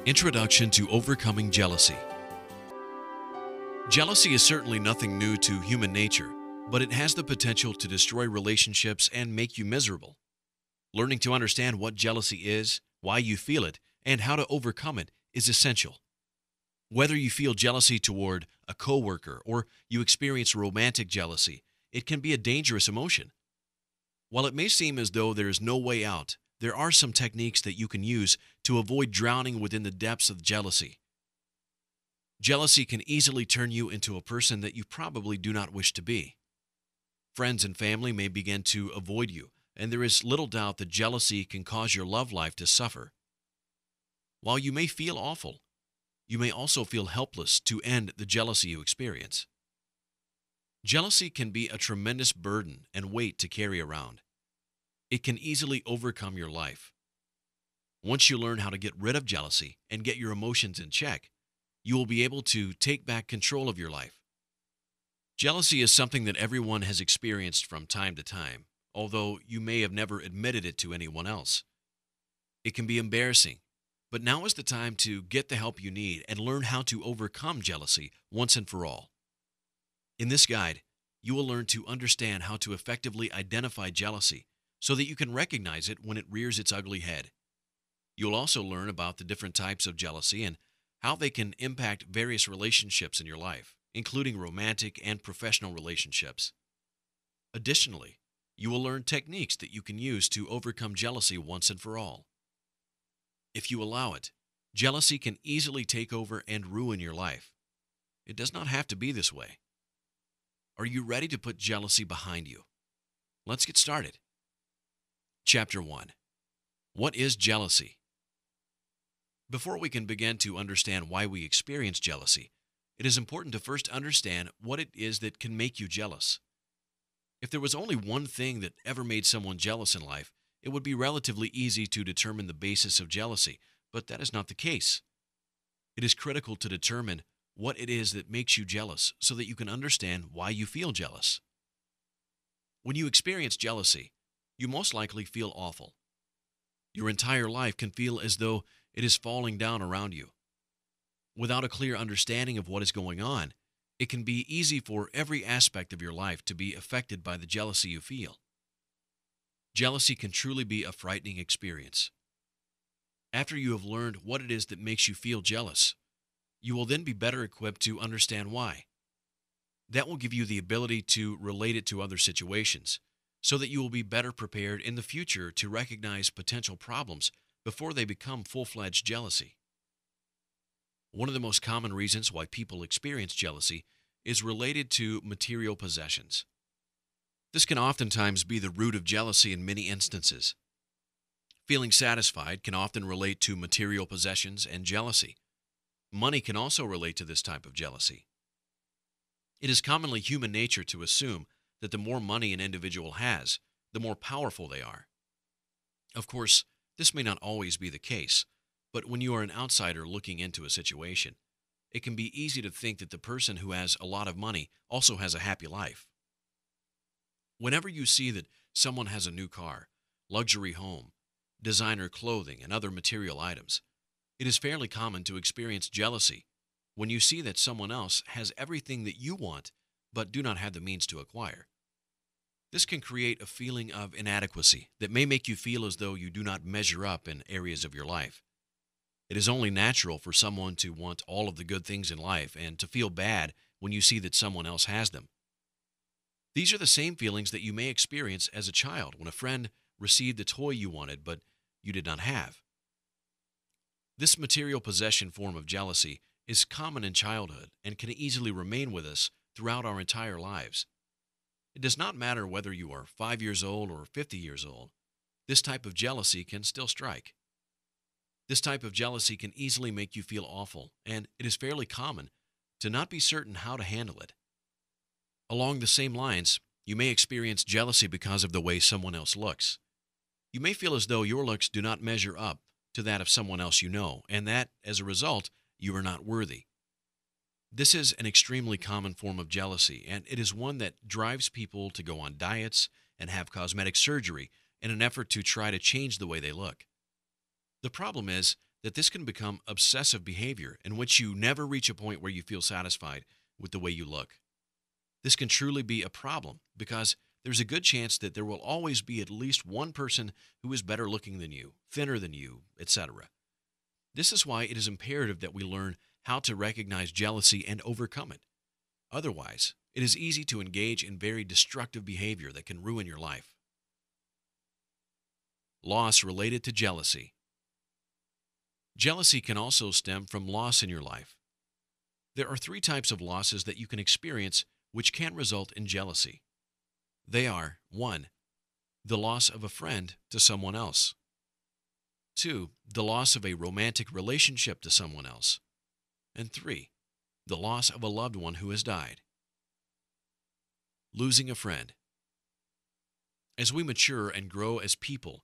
Introduction to Overcoming Jealousy. Jealousy is certainly nothing new to human nature, but it has the potential to destroy relationships and make you miserable. Learning to understand what jealousy is, why you feel it, and how to overcome it is essential. Whether you feel jealousy toward a coworker or you experience romantic jealousy, it can be a dangerous emotion. While it may seem as though there is no way out, there are some techniques that you can use to avoid drowning within the depths of jealousy. Jealousy can easily turn you into a person that you probably do not wish to be. Friends and family may begin to avoid you, and there is little doubt that jealousy can cause your love life to suffer. While you may feel awful, you may also feel helpless to end the jealousy you experience. Jealousy can be a tremendous burden and weight to carry around. It can easily overcome your life. Once you learn how to get rid of jealousy and get your emotions in check, you will be able to take back control of your life. Jealousy is something that everyone has experienced from time to time, although you may have never admitted it to anyone else. It can be embarrassing, but now is the time to get the help you need and learn how to overcome jealousy once and for all. In this guide, you will learn to understand how to effectively identify jealousy so that you can recognize it when it rears its ugly head. You'll also learn about the different types of jealousy and how they can impact various relationships in your life, including romantic and professional relationships. Additionally, you will learn techniques that you can use to overcome jealousy once and for all. If you allow it, jealousy can easily take over and ruin your life. It does not have to be this way. Are you ready to put jealousy behind you? Let's get started. Chapter 1. What is jealousy? Before we can begin to understand why we experience jealousy, it is important to first understand what it is that can make you jealous. If there was only one thing that ever made someone jealous in life, it would be relatively easy to determine the basis of jealousy, but that is not the case. It is critical to determine what it is that makes you jealous so that you can understand why you feel jealous. When you experience jealousy, you most likely feel awful. Your entire life can feel as though it is falling down around you. Without a clear understanding of what is going on, it can be easy for every aspect of your life to be affected by the jealousy you feel. Jealousy can truly be a frightening experience. After you have learned what it is that makes you feel jealous, you will then be better equipped to understand why. That will give you the ability to relate it to other situations, so that you will be better prepared in the future to recognize potential problems before they become full-fledged jealousy. One of the most common reasons why people experience jealousy is related to material possessions. This can oftentimes be the root of jealousy in many instances. Feeling satisfied can often relate to material possessions and jealousy. Money can also relate to this type of jealousy. It is commonly human nature to assume that the more money an individual has, the more powerful they are. Of course, this may not always be the case, but when you are an outsider looking into a situation, it can be easy to think that the person who has a lot of money also has a happy life. Whenever you see that someone has a new car, luxury home, designer clothing, and other material items, it is fairly common to experience jealousy when you see that someone else has everything that you want but do not have the means to acquire. This can create a feeling of inadequacy that may make you feel as though you do not measure up in areas of your life. It is only natural for someone to want all of the good things in life and to feel bad when you see that someone else has them. These are the same feelings that you may experience as a child when a friend received a toy you wanted but you did not have. This material possession form of jealousy is common in childhood and can easily remain with us throughout our entire lives. It does not matter whether you are 5 years old or 50 years old. This type of jealousy can still strike. This type of jealousy can easily make you feel awful, and it is fairly common to not be certain how to handle it. Along the same lines, you may experience jealousy because of the way someone else looks. You may feel as though your looks do not measure up to that of someone else you know, and that, as a result, you are not worthy. This is an extremely common form of jealousy, and it is one that drives people to go on diets and have cosmetic surgery in an effort to try to change the way they look. The problem is that this can become obsessive behavior in which you never reach a point where you feel satisfied with the way you look. This can truly be a problem because there's a good chance that there will always be at least one person who is better looking than you, thinner than you, etc. This is why it is imperative that we learn how to recognize jealousy and overcome it. Otherwise, it is easy to engage in very destructive behavior that can ruin your life. Loss related to jealousy. Jealousy can also stem from loss in your life. There are three types of losses that you can experience which can result in jealousy. They are 1. The loss of a friend to someone else. 2. The loss of a romantic relationship to someone else. And 3. The loss of a loved one who has died. Losing a friend. As we mature and grow as people,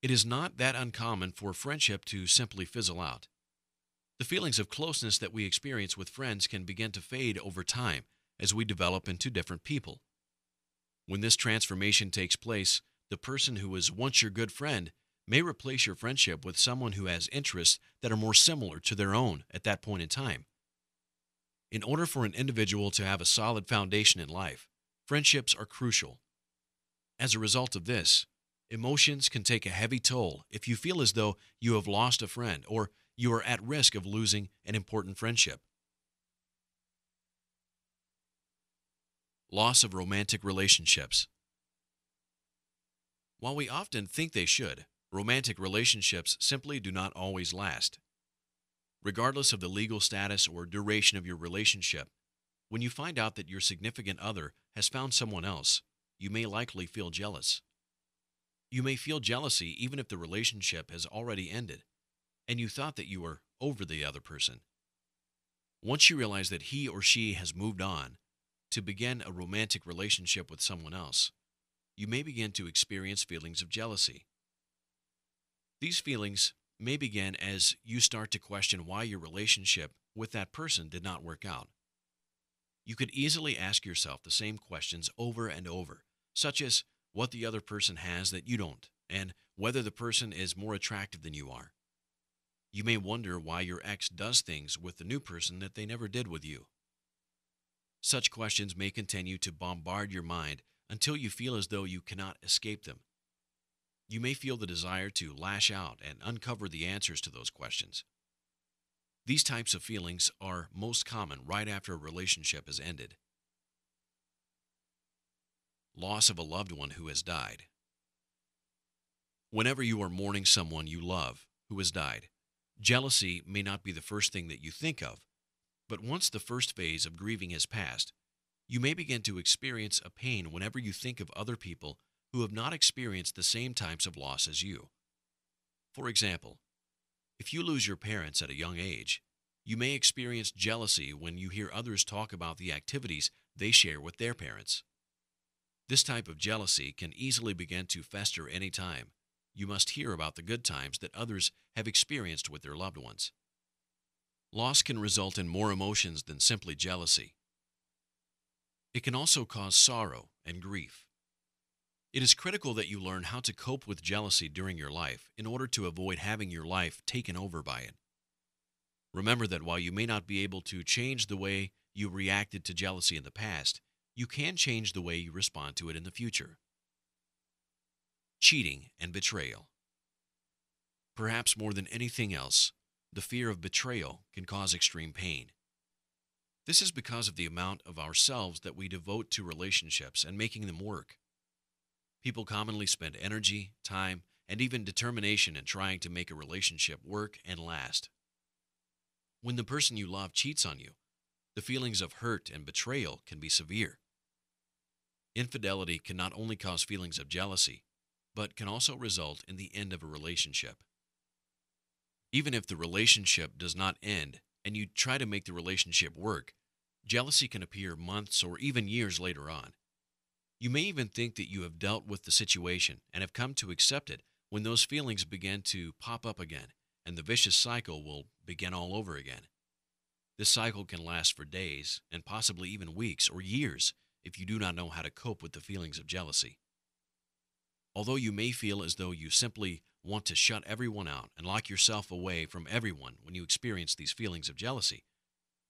it is not that uncommon for friendship to simply fizzle out. The feelings of closeness that we experience with friends can begin to fade over time as we develop into different people. When this transformation takes place, the person who was once your good friend may replace your friendship with someone who has interests that are more similar to their own at that point in time. In order for an individual to have a solid foundation in life, friendships are crucial. As a result of this, emotions can take a heavy toll if you feel as though you have lost a friend or you are at risk of losing an important friendship. Loss of romantic relationships. While we often think they should, romantic relationships simply do not always last. Regardless of the legal status or duration of your relationship, when you find out that your significant other has found someone else, you may likely feel jealous. You may feel jealousy even if the relationship has already ended, and you thought that you were over the other person. Once you realize that he or she has moved on to begin a romantic relationship with someone else, you may begin to experience feelings of jealousy. These feelings may begin as you start to question why your relationship with that person did not work out. You could easily ask yourself the same questions over and over, such as what the other person has that you don't, and whether the person is more attractive than you are. You may wonder why your ex does things with the new person that they never did with you. Such questions may continue to bombard your mind until you feel as though you cannot escape them. You may feel the desire to lash out and uncover the answers to those questions. These types of feelings are most common right after a relationship has ended. Loss of a loved one who has died. Whenever you are mourning someone you love who has died, jealousy may not be the first thing that you think of, but once the first phase of grieving has passed, you may begin to experience a pain whenever you think of other people who have not experienced the same types of loss as you. For example, if you lose your parents at a young age, you may experience jealousy when you hear others talk about the activities they share with their parents. This type of jealousy can easily begin to fester any time you must hear about the good times that others have experienced with their loved ones. Loss can result in more emotions than simply jealousy. It can also cause sorrow and grief. It is critical that you learn how to cope with jealousy during your life in order to avoid having your life taken over by it. Remember that while you may not be able to change the way you reacted to jealousy in the past, you can change the way you respond to it in the future. Cheating and betrayal. Perhaps more than anything else, the fear of betrayal can cause extreme pain. This is because of the amount of ourselves that we devote to relationships and making them work. People commonly spend energy, time, and even determination in trying to make a relationship work and last. When the person you love cheats on you, the feelings of hurt and betrayal can be severe. Infidelity can not only cause feelings of jealousy, but can also result in the end of a relationship. Even if the relationship does not end and you try to make the relationship work, jealousy can appear months or even years later on. You may even think that you have dealt with the situation and have come to accept it when those feelings begin to pop up again, and the vicious cycle will begin all over again. This cycle can last for days and possibly even weeks or years if you do not know how to cope with the feelings of jealousy. Although you may feel as though you simply want to shut everyone out and lock yourself away from everyone when you experience these feelings of jealousy,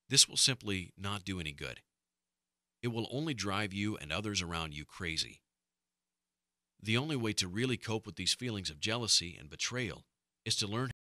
this will simply not do any good. It will only drive you and others around you crazy. The only way to really cope with these feelings of jealousy and betrayal is to learn